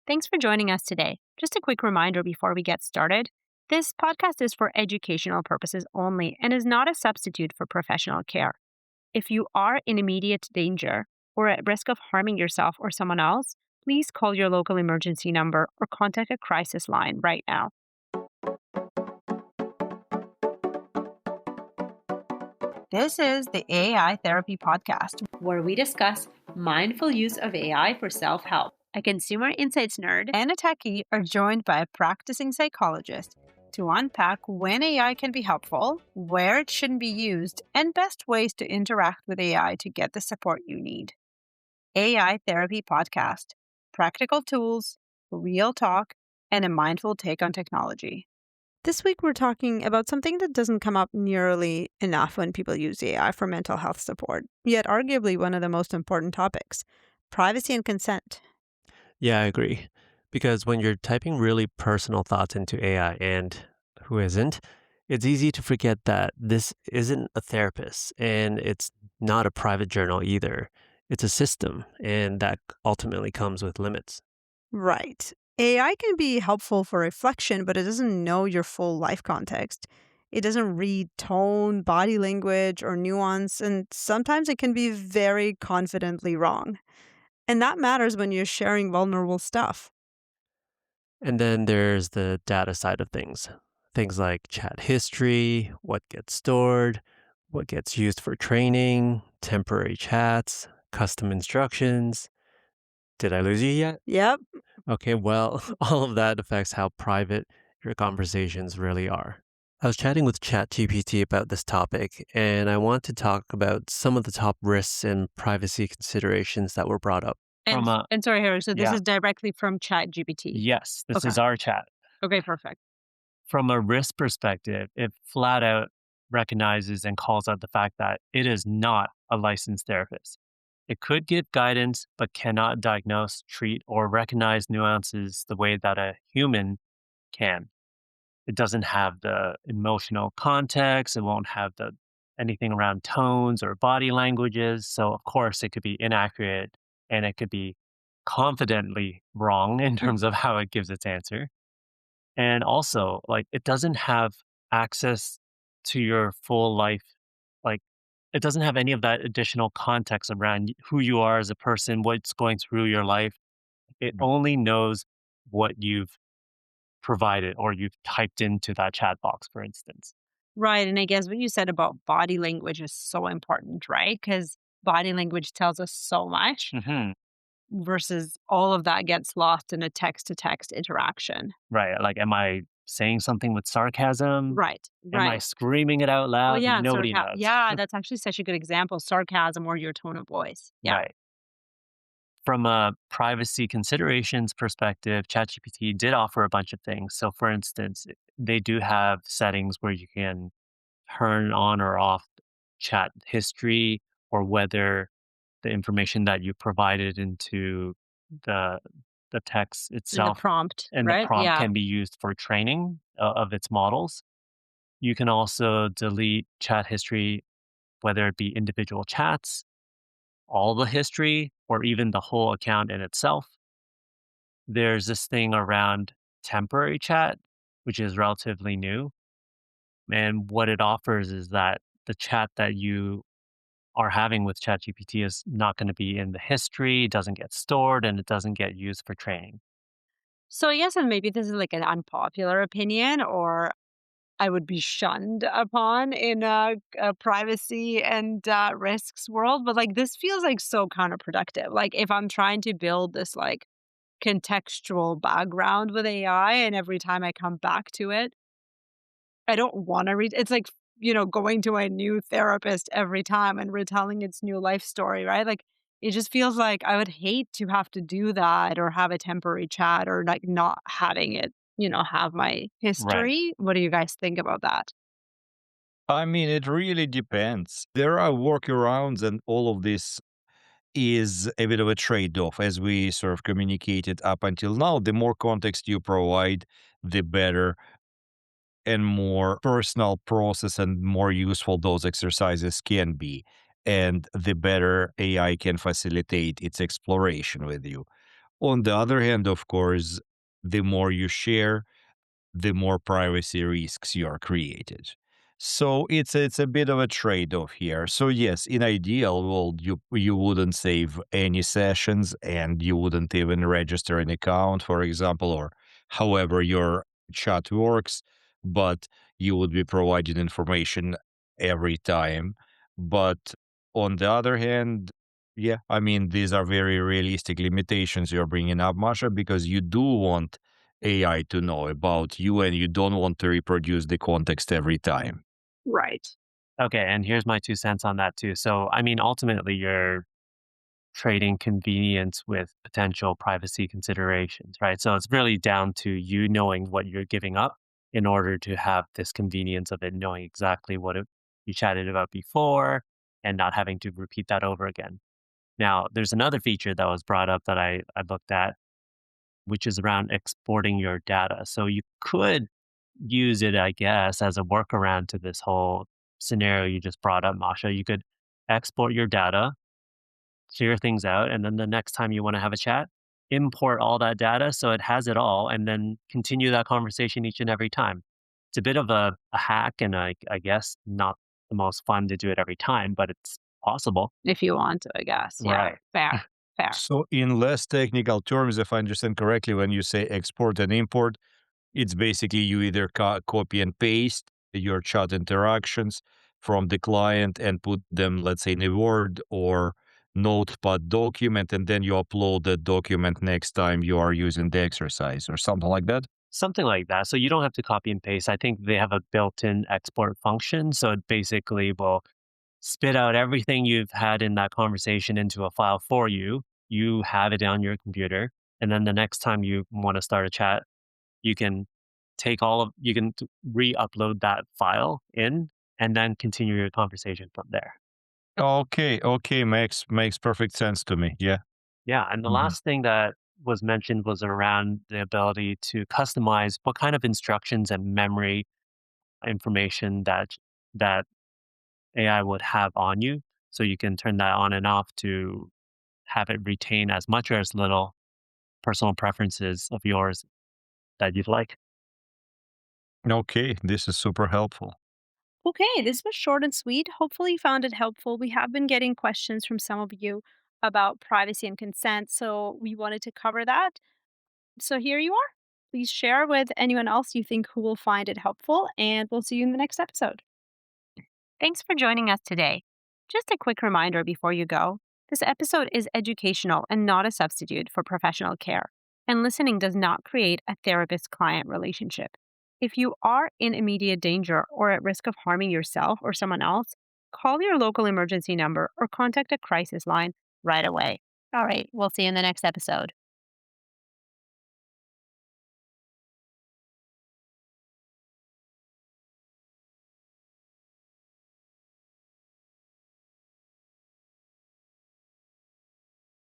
Thanks for joining us today. Just a quick reminder before we get started. This podcast is for educational purposes only and is not a substitute for professional care. If you are in immediate danger or at risk of harming yourself or someone else, please call your local emergency number or contact a crisis line right now. This is the AI Therapy Podcast, where we discuss mindful use of AI for self-help. A consumer insights nerd and a techie are joined by a practicing psychologist to unpack when AI can be helpful, where it shouldn't be used, and best ways to interact with AI to get the support you need. AI Therapy Podcast, practical tools, real talk, and a mindful take on technology. This week, we're talking about something that doesn't come up nearly enough when people use AI for mental health support, yet arguably one of the most important topics: privacy and consent. Yeah, I agree. Because when you're typing really personal thoughts into AI and who isn't, it's easy to forget that this isn't a therapist and it's not a private journal either. It's a system, and that ultimately comes with limits. Right. AI can be helpful for reflection, but it doesn't know your full life context. It doesn't read tone, body language, or nuance, and sometimes it can be very confidently wrong. And that matters when you're sharing vulnerable stuff. And then there's the data side of things. Things like chat history, what gets stored, what gets used for training, temporary chats, custom instructions. Did I lose you yet? Yep. Okay, well, all of that affects how private your conversations really are. I was chatting with ChatGPT about this topic, and I want to talk about some of the top risks and privacy considerations that were brought up. And sorry, Harry, so this Yeah. is directly from ChatGPT. Yes, this Okay. is our chat. Okay, perfect. From a risk perspective, it flat out recognizes and calls out the fact that it is not a licensed therapist. It could give guidance, but cannot diagnose, treat, or recognize nuances the way that a human can. It doesn't have the emotional context. It won't have anything around tones or body languages. So of course it could be inaccurate and it could be confidently wrong in terms of how it gives its answer. And also, like, it doesn't have access to your full life. Like, it doesn't have any of that additional context around who you are as a person, what's going through your life. It only knows what you've provided or you've typed into that chat box, for instance. Right. And I guess what you said about body language is so important, right? Because body language tells us so much Hmm. versus all of that gets lost in a text to text interaction. Right. Like, am I saying something with sarcasm? Right. Am I Right. screaming it out Oh, loud? yeah. And Nobody knows. Yeah, that's actually such a good example. Sarcasm or your tone of voice. Yeah. Right. From a privacy considerations perspective, ChatGPT did offer a bunch of things. So, for instance, they do have settings where you can turn on or off chat history or whether the information that you provided into the the text In the itself prompt, and the right? prompt Yeah. can be used for training of its models. You can also delete chat history, whether it be individual chats, all the history, or even the whole account in itself. There's this thing around temporary chat, which is relatively new. And what it offers is that the chat that you are having with ChatGPT is not going to be in the history, it doesn't get stored, and it doesn't get used for training. So, yes, and maybe this is like an unpopular opinion or I would be shunned upon in a privacy and risks world. But like this feels like so counterproductive. Like if I'm trying to build this like contextual background with AI and every time I come back to it, I don't want to read. It's like, going to a new therapist every time and retelling its new life story, right? Like it just feels like I would hate to have to do that or have a temporary chat or like not having it, have my Right. history. What do you guys think about that? I mean, it really depends. There are workarounds, and all of this is a bit of a trade off. As we sort of communicated up until now, the more context you provide, the better and more personal process and more useful those exercises can be. And the better AI can facilitate its exploration with you. On the other hand, of course, the more you share, the more privacy risks you are created. So it's a bit of a trade-off here. So yes, in ideal world, you wouldn't save any sessions and you wouldn't even register an account, for example, or however your chat works, but you would be provided information every time. But on the other hand, yeah, I mean, these are very realistic limitations you're bringing up, Masha, because you do want AI to know about you and you don't want to reproduce the context every time. Right. Okay, and here's my 2 cents on that too. So, I mean, ultimately, you're trading convenience with potential privacy considerations, right? So it's really down to you knowing what you're giving up in order to have this convenience of it knowing exactly you chatted about before and not having to repeat that over again. Now, there's another feature that was brought up that I looked at, which is around exporting your data. So you could use it, I guess, as a workaround to this whole scenario you just brought up, Masha. You could export your data, clear things out, and then the next time you want to have a chat, import all that data so it has it all, and then continue that conversation each and every time. It's a bit of a hack, and I guess not the most fun to do it every time, but it's possible. If you want to, I guess. Yeah. Right. Fair. Fair. So, in less technical terms, if I understand correctly, when you say export and import, it's basically you either copy and paste your chat interactions from the client and put them, let's say, in a Word or Notepad document, and then you upload the document next time you are using the exercise or something like that. Something like that. So you don't have to copy and paste. I think they have a built-in export function. So it basically will spit out everything you've had in that conversation into a file for you. You have it on your computer. And then the next time you want to start a chat, you can you can re-upload that file in and then continue your conversation from there. Okay, okay, makes perfect sense to me. Yeah. Yeah. And the Mhm. last thing that was mentioned was around the ability to customize what kind of instructions and memory information that AI would have on you. So you can turn that on and off to have it retain as much or as little personal preferences of yours that you'd like. Okay, this is super helpful. Okay, this was short and sweet. Hopefully, you found it helpful. We have been getting questions from some of you about privacy and consent, so we wanted to cover that. So here you are. Please share with anyone else you think who will find it helpful, and we'll see you in the next episode. Thanks for joining us today. Just a quick reminder before you go, this episode is educational and not a substitute for professional care, and listening does not create a therapist client relationship. If you are in immediate danger or at risk of harming yourself or someone else, call your local emergency number or contact a crisis line right away. All right, we'll see you in the next episode.